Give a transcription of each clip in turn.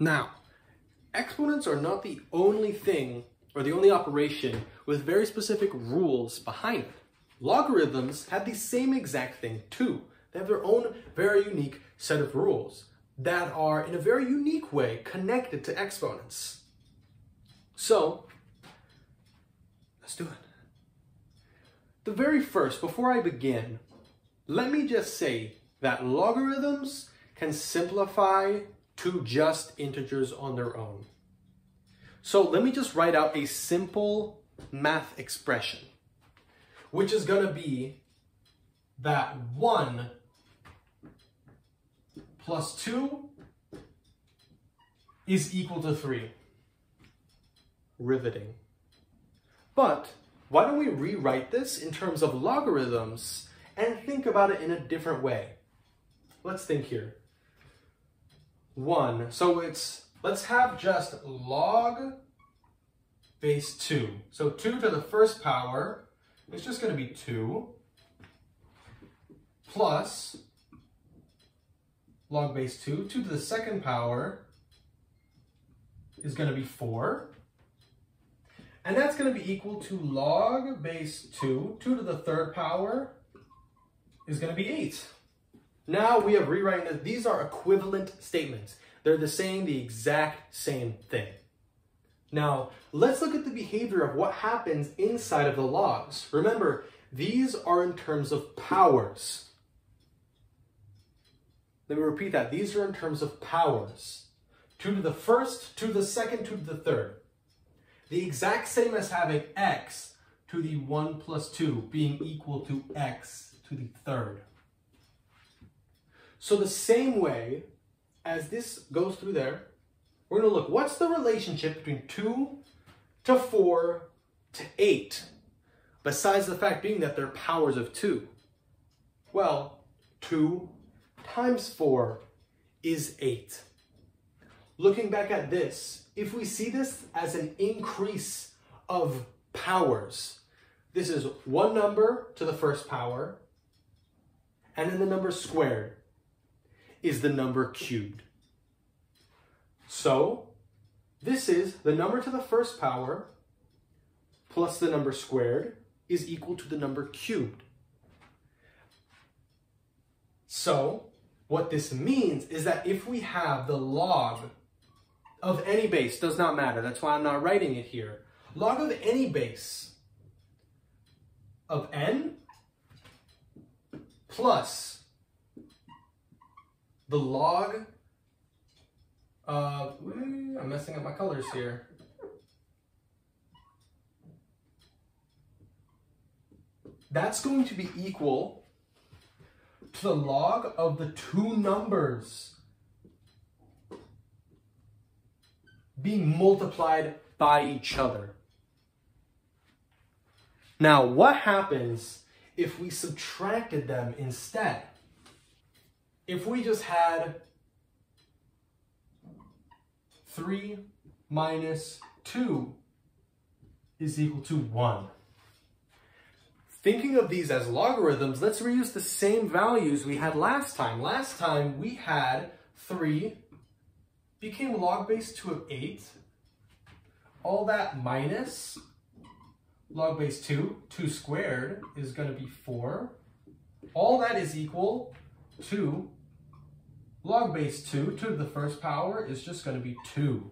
Now, exponents are not the only thing or the only operation with very specific rules behind it. Logarithms have the same exact thing too. They have their own very unique set of rules that are in a very unique way connected to exponents. So, let's do it. The very first, before I begin, let me just say that logarithms can simplify to just integers on their own. So let me just write out a simple math expression, which is going to be that 1 plus 2 is equal to 3. Riveting. But why don't we rewrite this in terms of logarithms and think about it in a different way? Let's think here. 1, so let's have just log base 2. So 2 to the first power is just going to be 2 plus log base 2. 2 to the second power is going to be 4. And that's going to be equal to log base 2. 2 to the third power is going to be 8. Now we have rewritten that these are equivalent statements. They're the exact same thing. Now, let's look at the behavior of what happens inside of the logs. Remember, these are in terms of powers. Let me repeat that. These are in terms of powers. 2 to the first, 2 to the second, 2 to the third. The exact same as having x to the 1 plus 2 being equal to x to the third. So the same way as this goes through there, we're going to look, what's the relationship between 2 to 4 to 8, besides the fact being that they're powers of 2? Well, 2 times 4 is 8. Looking back at this, if we see this as an increase of powers, this is one number to the first power, and then the number squared is the number cubed. So, this is the number to the first power plus the number squared is equal to the number cubed. So, what this means is that if we have the log of any base, does not matter, that's why I'm not writing it here, log of any base of n plus the log of, I'm messing up my colors here. That's going to be equal to the log of the two numbers being multiplied by each other. Now, what happens if we subtracted them instead? If we just had 3 minus 2 is equal to 1. Thinking of these as logarithms, let's reuse the same values we had last time. Last time we had 3 became log base 2 of 8. All that minus log base 2, 2 squared is going to be 4. All that is equal to log base 2, 2 to the first power is just going to be 2.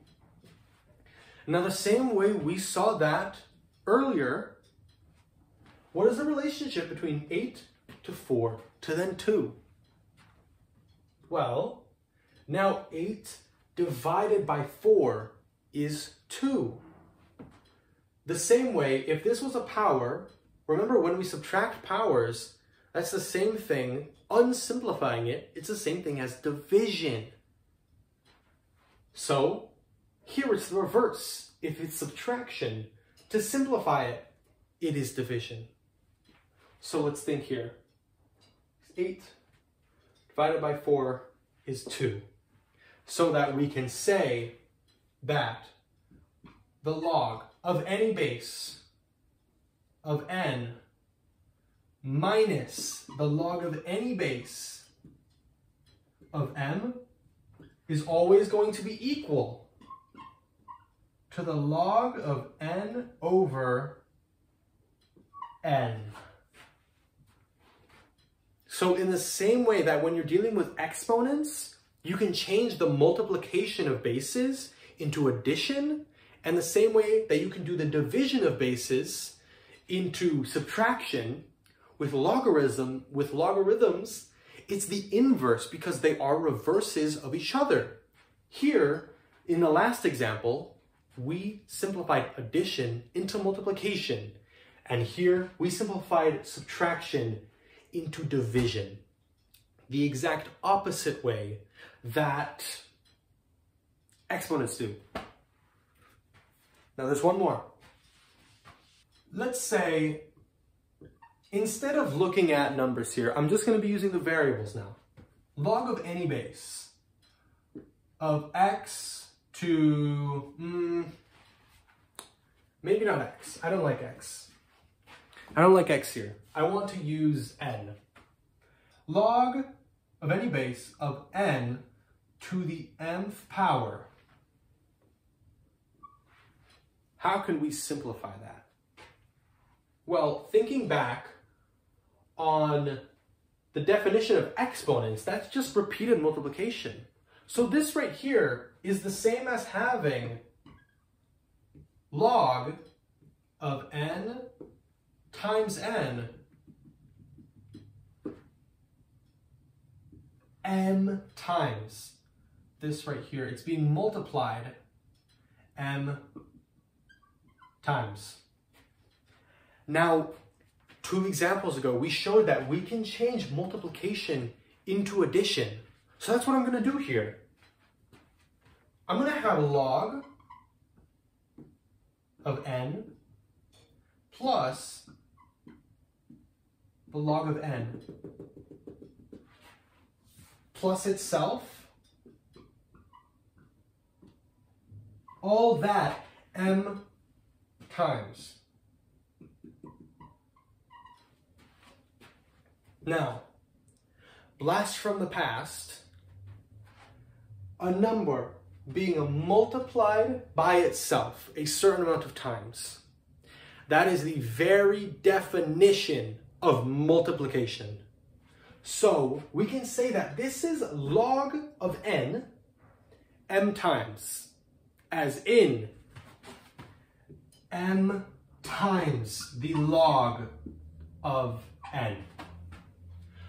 Now the same way we saw that earlier, what is the relationship between 8 to 4 to then 2? Well, now 8 divided by 4 is 2. The same way, if this was a power, remember when we subtract powers, that's the same thing, unsimplifying it, it's the same thing as division. So, here it's the reverse. If it's subtraction, to simplify it, it is division. So let's think here. 8 divided by 4 is 2. So that we can say that the log of any base of n minus the log of any base of m is always going to be equal to the log of n over n. So in the same way that when you're dealing with exponents, you can change the multiplication of bases into addition, and the same way that you can do the division of bases into subtraction, with logarithms, it's the inverse because they are reverses of each other. Here, in the last example, we simplified addition into multiplication. And here, we simplified subtraction into division. The exact opposite way that exponents do. Now there's one more. Let's say, instead of looking at numbers here, I'm just going to be using the variables now. Log of any base of x to, maybe not x. I don't like x. I don't like x here. I want to use n. Log of any base of n to the nth power. How can we simplify that? Well, thinking back on the definition of exponents, that's just repeated multiplication. So this right here is the same as having log of n times n m times this right here. It's being multiplied m times. Now, 2 examples ago, we showed that we can change multiplication into addition. So that's what I'm going to do here. I'm going to have log of n plus the log of n plus itself, all that m times. Now, blast from the past, a number being multiplied by itself a certain amount of times. That is the very definition of multiplication. So we can say that this is log of n, m times, as in m times the log of n.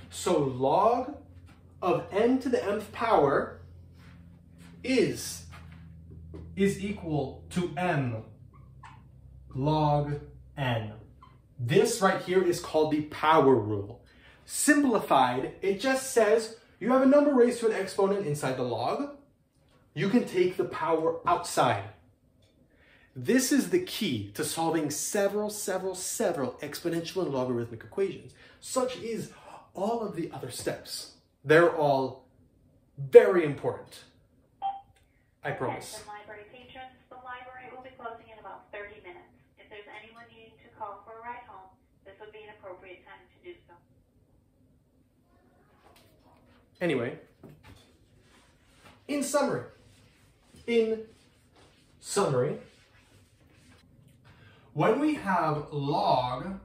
So log of n to the mth power is equal to m log n. This right here is called the power rule. Simplified, it just says you have a number raised to an exponent inside the log. You can take the power outside. This is the key to solving several exponential and logarithmic equations. Such is all of the other steps. They're all very important. I promise. Attention library patrons, the library will be closing in about 30 minutes. If there's anyone needing to call for a ride home, this would be an appropriate time to do so. Anyway, in summary, when we have log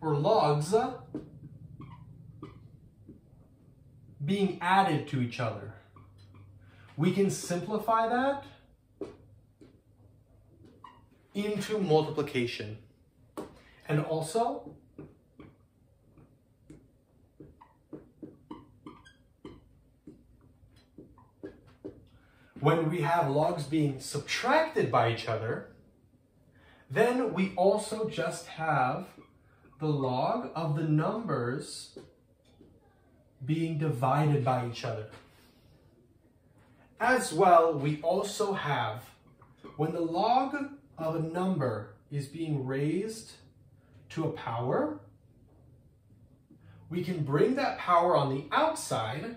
or logs being added to each other, we can simplify that into multiplication. And also, when we have logs being subtracted by each other, then we also just have the log of the numbers being divided by each other. As well, we also have, when the log of a number is being raised to a power, we can bring that power on the outside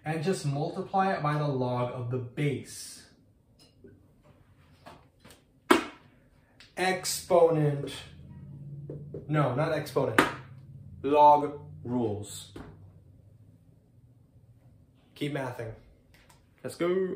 and just multiply it by the log of the base. Exponent, no, not exponent, log rules. Keep mathing. Let's go.